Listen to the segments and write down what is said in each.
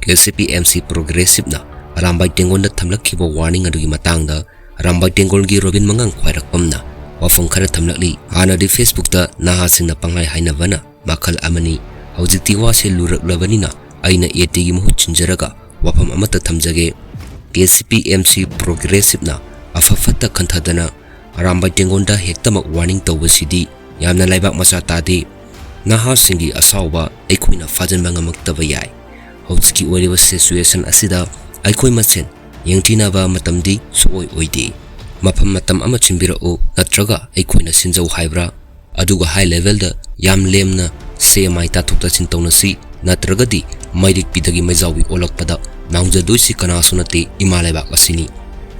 KCP-MC Progressive na Arambai Tengol na thamlakli warning adugi matangda Arambai Tengol gi Robin mangang khwairakpam na wapham khara thamlakli hana di Facebook ta nahasing na pangai hainabana makhal amani hojikti wa se luraklabani na aina eti gi muhut chinjaraga wapham amata thamjage KCP-MC Progressive na afafata khanthadana Arambai Tengol da hektamak warning tawbasidi yamna laibak macha tadi nahasingi asawba aikoina fajanba ngamaktaba yai hojiki oiriba situation asida aikoi masen yengtinaba matamdi suoi oidi mafam matam ama chimbirao natraga aikoina sinjau haibra aduga high level da yam lemna CMI ta thukta chintona si natragadi mairik pidagi maijawi olakpada naungjadoisi kana sunati imalaiba asini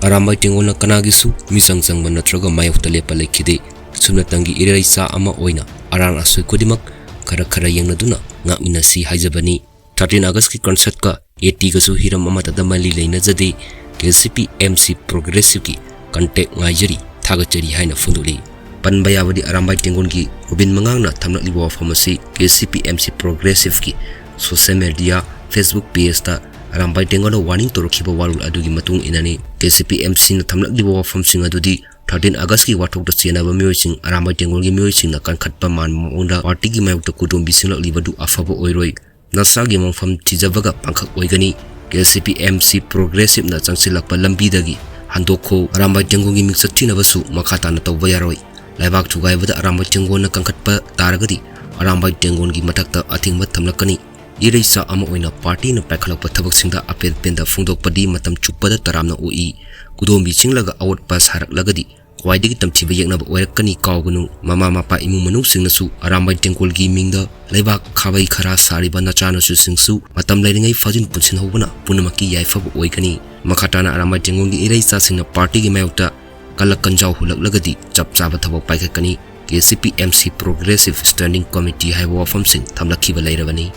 Arambai Tengol na kanagisu misangchangba natraga mayokta lepa lekhide sunatangi iraisa ama oina arang asoi kodimak khara yengnaduna ngakmina si haijabani 13 August ki concert ka 80 ga su hiram amata damali leina jadi KCP-MC Progressive ki contact ngaijari thagachari haina funduli panbayawadi Arambai Tengol ki Robin mangang na thamlakli wapham asi KCP-MC Progressive ki social media Facebook page ta Arambai Tengol na warning torokhiba warul adugi matung inani KCP-MC na thamlakli wapham singa dudi 13 August ki wathok da chenaba myoising Arambai Tengol gi myoising na kankhatpa man monda party gi mayukta kudum bisinglak libadu afaba oiroi nasagi mongfam tijabaga pangkhak oigani KCP-MC Progressive na changsilakpa lambi dagi handokho Arambai Tengol gi mingsathina basu makhata na tawba yaroi laibak thugaibada Arambai Tengol na kankhatpa taragadi Arambai Tengol gi mathakta athingba thamlakani ireisa ama oina party na pakhalakpa thabaksingda apel penda phongdokpadi matam chuppada taramna oi kudombi chinglaga awat pas haraklagadi kwaidigi tamthiba yeknaba oirakani kawgunu mama mapa imung manung singnasu Arambai Tengol gi mingda laibak khabai khara sariba nachana su singsu matam lairingai fajin punsin hobuna punamaki yaifaba oigani makhatana Arambai Tengol gi ireisa singna party gi mayokta kalakanjau hulaklagadi chapchaba thabak paikakani KCP-MC Progressive Standing Committee haiba wapham sing thamlakhiba leirabani